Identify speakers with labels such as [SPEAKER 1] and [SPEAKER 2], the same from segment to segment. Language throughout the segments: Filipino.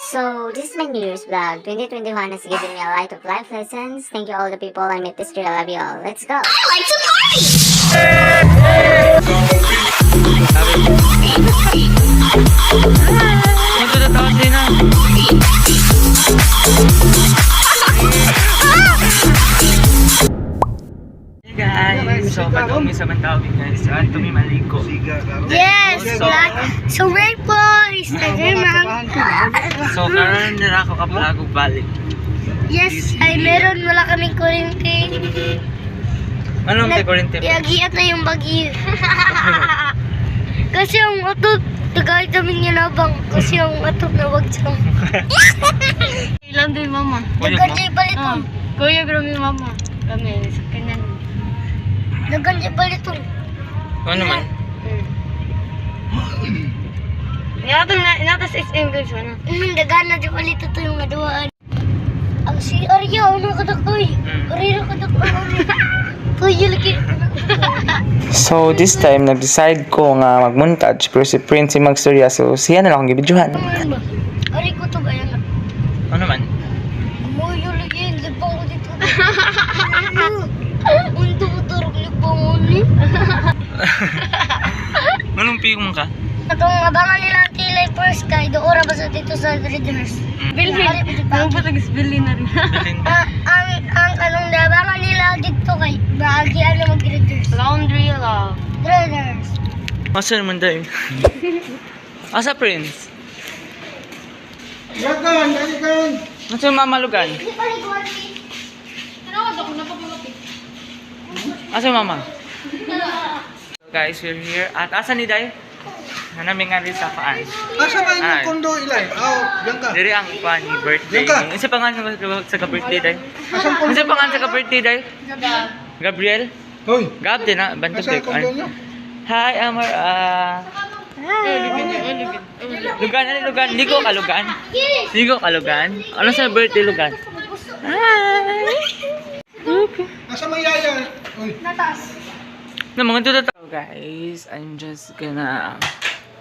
[SPEAKER 1] So this is my New Year's vlog. 2021 has given me a lot of life lessons. Thank you all the people I met this year. I love you all. Let's go. I like to party!
[SPEAKER 2] Hey guys, so madumi sa Mantawin guys. Saan kami maliko?
[SPEAKER 3] Yes, so right po is the ma'am.
[SPEAKER 2] So karon na ako ka-vlog og balik.
[SPEAKER 3] Yes, ay meron wala kaming kuryente.
[SPEAKER 2] Anong te kurente?
[SPEAKER 3] Iagiat na yung bagyo. Kasi yung atot, tagay namin yung labang. Kasi yung atot na wagsang.
[SPEAKER 4] Ilan din mama?
[SPEAKER 3] Nagkanjay palitong.
[SPEAKER 4] Kuya grami mama. Kami sa kanan.
[SPEAKER 3] Nagkanjay palitong.
[SPEAKER 2] Ano naman?
[SPEAKER 4] Inatas is English ano?
[SPEAKER 3] Dagana di palito to yung aduaan. Ang si Arya, ano kadakoy? Arya kadakoy. Kuya lagi.
[SPEAKER 2] So this time nag-decide ko nga mag-montage pero si Prince si magstorya so siya na lang akong gibidyohan.
[SPEAKER 3] Ari ko to ba yan?
[SPEAKER 2] Ano naman?
[SPEAKER 3] Kuya lagi, libang ko dito. Unto ko turok libang ko ni.
[SPEAKER 2] Anong piyong ka?
[SPEAKER 3] Atong abangan nila ang tilay first kay doora ba sa dito sa Readers.
[SPEAKER 4] Bilhin. Ano pa tagis bilhin na rin.
[SPEAKER 3] Ang anong abangan nila dito kay bahagi ano mag-Readers.
[SPEAKER 4] Laundry lang.
[SPEAKER 3] Readers.
[SPEAKER 2] Asa naman dahil? Asa Prince?
[SPEAKER 5] Lagan, lagan.
[SPEAKER 2] Asa yung mamalugan?
[SPEAKER 3] Di pa ni Gordy.
[SPEAKER 2] Asa yung mama? So guys, we're here at asa ni Day? Hanaming nga rin sa paan.
[SPEAKER 5] Asa ba
[SPEAKER 2] Ay.
[SPEAKER 5] yung kondo ilay? Diyan ka.
[SPEAKER 2] Diri ang paan ni birthday.
[SPEAKER 5] Yan ka.
[SPEAKER 2] Isa pa nga sa ka-birthday Day?
[SPEAKER 5] Asan kondo?
[SPEAKER 2] Isa pa nga sa ka-birthday Day? Gabriel?
[SPEAKER 5] Hoy,
[SPEAKER 2] Gab din na, bantog
[SPEAKER 5] asa
[SPEAKER 2] day.
[SPEAKER 5] kondo nyo?
[SPEAKER 2] Hi, Amar. Lugan, ano lugan? Ligo ka lugan? Ligo ka lugan? Ano sa birthday lugan? Hi!
[SPEAKER 5] Asa may yaya? Hoy,
[SPEAKER 2] Na mga tuto guys, I'm just gonna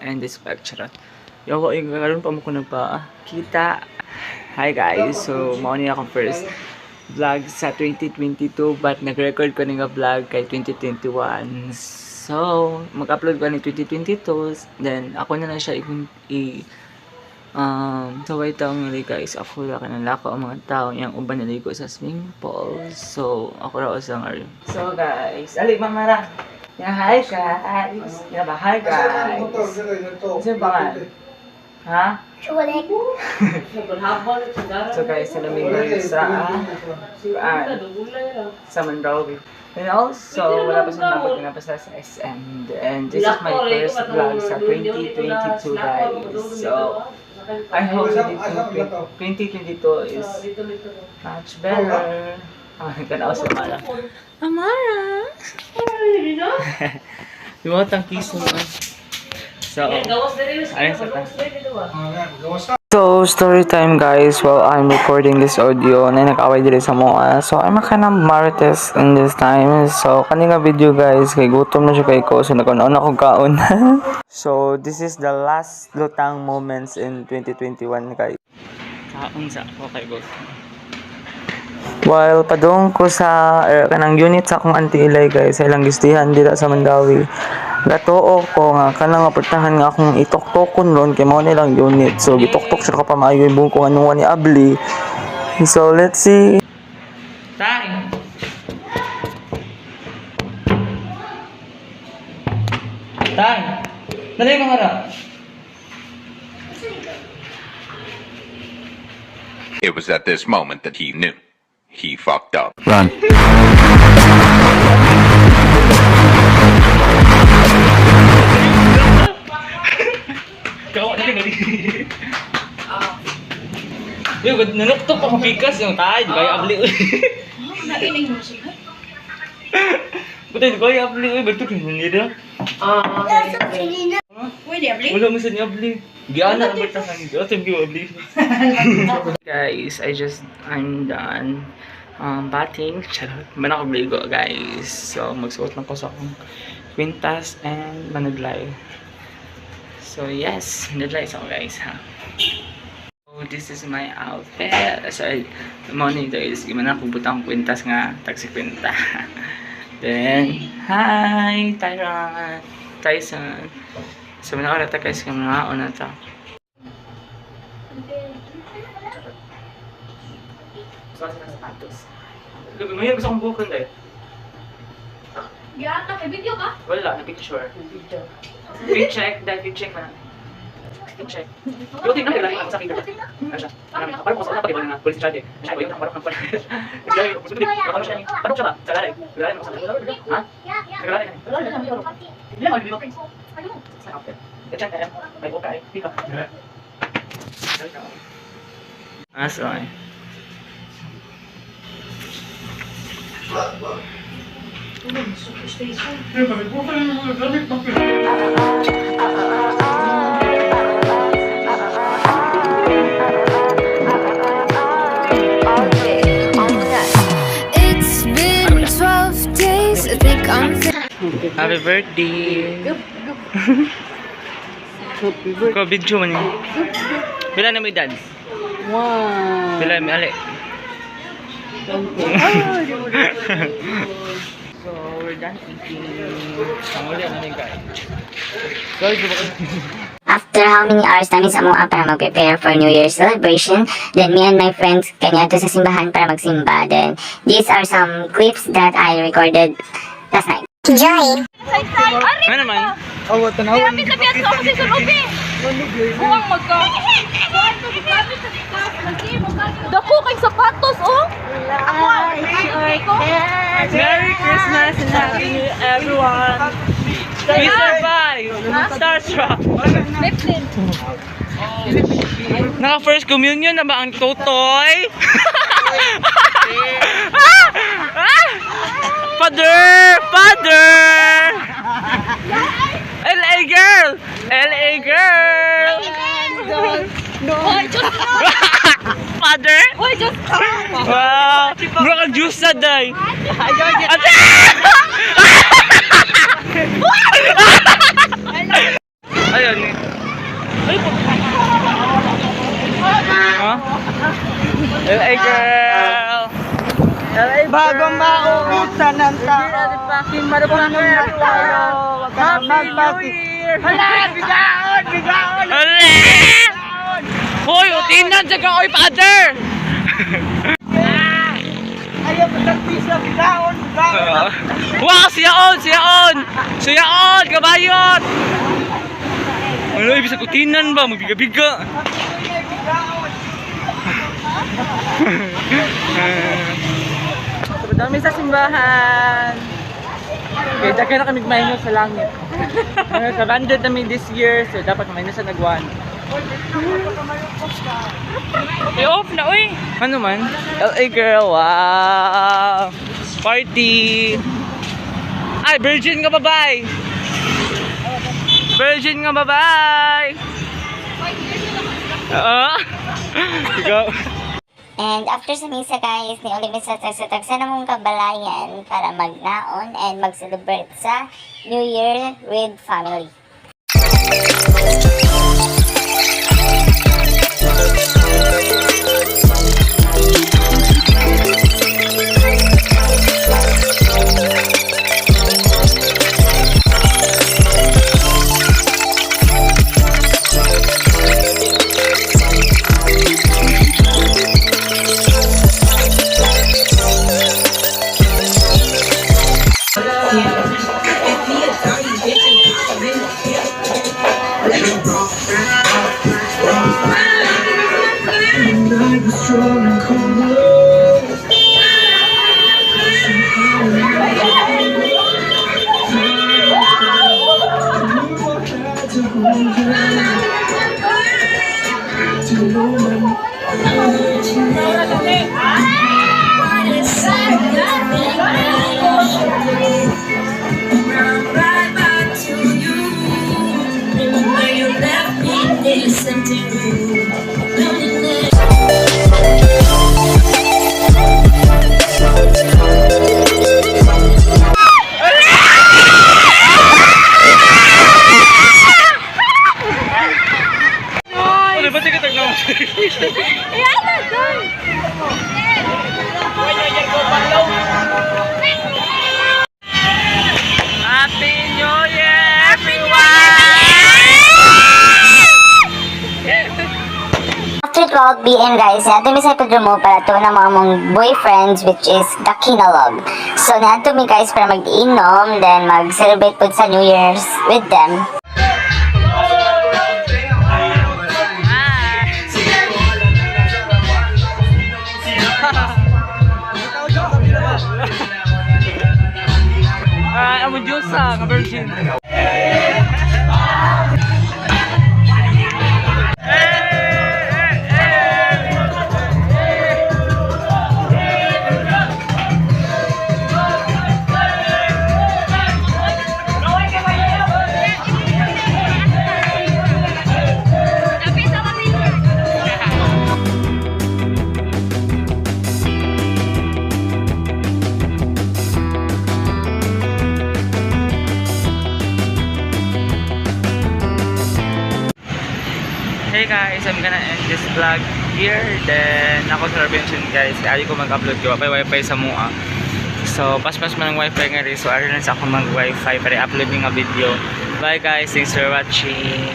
[SPEAKER 2] end this lecture. Yawa yung karoon pa mo ko nagpa-kita. Hi guys, so mao ni akong first vlog sa 2022 but nag-record ko nga vlog kay 2021. So, mag-upload ko ni 2022 then ako na lang siya so wait lang nila guys, ako lang kanalako ang mga tao yung uban naligo sa swimming pool. So, ako raw sa ngayon. So guys, ali mamara. Yeah, hi guys. Yeah, ba hi guys. Sino ba? Ha?
[SPEAKER 3] Chulik.
[SPEAKER 2] So guys, namin guys sa Mandawi. And also, wala pa sa nabot na pa sa SM. And this is my first vlog sa 2022 guys. So, I hope 2022 is much better. Ganaw sa Amara. Amara! Lumot ang kiss mo. So, ayun sa ta. So, story time guys. While I'm recording this audio, na nag-away dito sa mga. So, I'm kind of marites in this time. So, kanina video guys, kay gutom na siya kay ko. So, nagkanoon ako kaon. So, this is the last lutang moments in 2021 guys. Kaon sa ako kay gutom. While padung ko sa kanang unit sa akong anti-ilay guys, sa ilang gistihan dito sa Mandawi. Gatoo ko nga kanang aportahan nga akong itok-tokon ron kay mao nilang unit. So gitok-tok siya ka pa maayo yung buong ko ano ni Abli. So let's see. Tay. Tay. Dali mo harap.
[SPEAKER 6] It was at this moment that he knew. He fucked up.
[SPEAKER 7] Run.
[SPEAKER 2] Kawa na rin. Yung nanuktok ako pikas yung tayo, di ba Abli?
[SPEAKER 4] Nainig mo siya.
[SPEAKER 2] Buta di ba Abli? Ba't ito nila?
[SPEAKER 4] Pwede abli?
[SPEAKER 2] Wala mo sa niya Abli. Giana na ba tayo? Ito yung Abli. Guys, I'm done. Batting. Charot. Man ako bligo guys. So, magsuot lang ko sa akong kwintas and manudlay. So, yes. Manudlay sa ako guys ha. So, This is my outfit. So, morning to is gimana ko butang kwintas nga taxi kwenta. Then, hi Tyron, Tyson. So, mga ta guys kami mga ona ta. So, sa sapatos. May gusto kong bukon dahil.
[SPEAKER 4] Gata, may video ka?
[SPEAKER 2] Wala, na picture. Pin check, dahil pin check na. Pin check. Yung tingnan nila lang sa finger. Ano siya? Parang kung saan pag-iba na police charge. Siya yung parang police. Parang siya ba? Sa lalay. Lalay mo sa lalay. Ha? Sa lalay. Hindi mo bibigyan. Sa outfit. Check na yan. May buka eh. Pika. Asoy.
[SPEAKER 7] It's been 12 days, I think I'm
[SPEAKER 2] Happy birthday. Ko video man yun. Bila na mo edad?
[SPEAKER 4] Wow.
[SPEAKER 2] Bila mo ali. So we're done eating. Ang uli na guys. So
[SPEAKER 1] After how many hours namin sa mga para mag-prepare for New Year's celebration, then me and my friends kanya to sa simbahan para magsimba. Then these are some clips that I recorded last night. Enjoy!
[SPEAKER 2] ano naman?
[SPEAKER 5] Oh, tanawan.
[SPEAKER 4] Sabi sa piyansa ako sa sunubi. Buwang magka. Dako kay sapatos, oh.
[SPEAKER 2] Merry Christmas and Happy New Year everyone! We survive! Starstruck! Naka first communion na ba ang tutoy? Father! Father! LA girl! LA girl!
[SPEAKER 4] Hoy, just
[SPEAKER 2] Father?
[SPEAKER 4] Hoy, just
[SPEAKER 2] Wow! Bro, ang juice na day! Ate! Ayun eh. Ha? LA girl! LA
[SPEAKER 8] Bagong mauusan ng tao. Happy New Year! Hala! Bigaon! Bigaon!
[SPEAKER 2] Hala! Hoy, utinan sa ka, oy, father!
[SPEAKER 8] Ayaw mo ng pisa! Bigaon! Bigaon!
[SPEAKER 2] Wow, siyaon! Siyaon! Siyaon! Kabayot! Ano, ibig sa kutinan ba? Magbiga-biga!
[SPEAKER 8] So, dami sa simbahan. Okay, daghan na kami mahingo sa langit. Sa banded kami this year, so dapat mahingo sa nagwan.
[SPEAKER 2] I-off na, uy! Ano man? LA girl, wow! Party! Ay, virgin ka, bye-bye! Virgin nga, bye-bye! Oo? Ikaw?
[SPEAKER 1] And after sa misa guys, ni ulit sa tagsa na mong kabalayan para magnaon and mag-celebrate sa New Year with family.
[SPEAKER 8] Happy New Year, everyone!
[SPEAKER 1] After 12 p.m. guys, nato mi sa pagdrumo para to na mga mong boyfriends which is the Kinalog. So nato mi guys para mag-inom, then mag-celebrate po sa New Year's with them.
[SPEAKER 8] Amo Diyos nga virgin. Hey guys, I'm gonna end this vlog here. Then, ako sa mention guys, ayaw ko mag-upload ko. May wifi sa mua. So, pas-pas man ang wifi nga rin. So, ayaw lang sa ako mag-wifi para i-upload yung video. Bye guys, thanks for watching.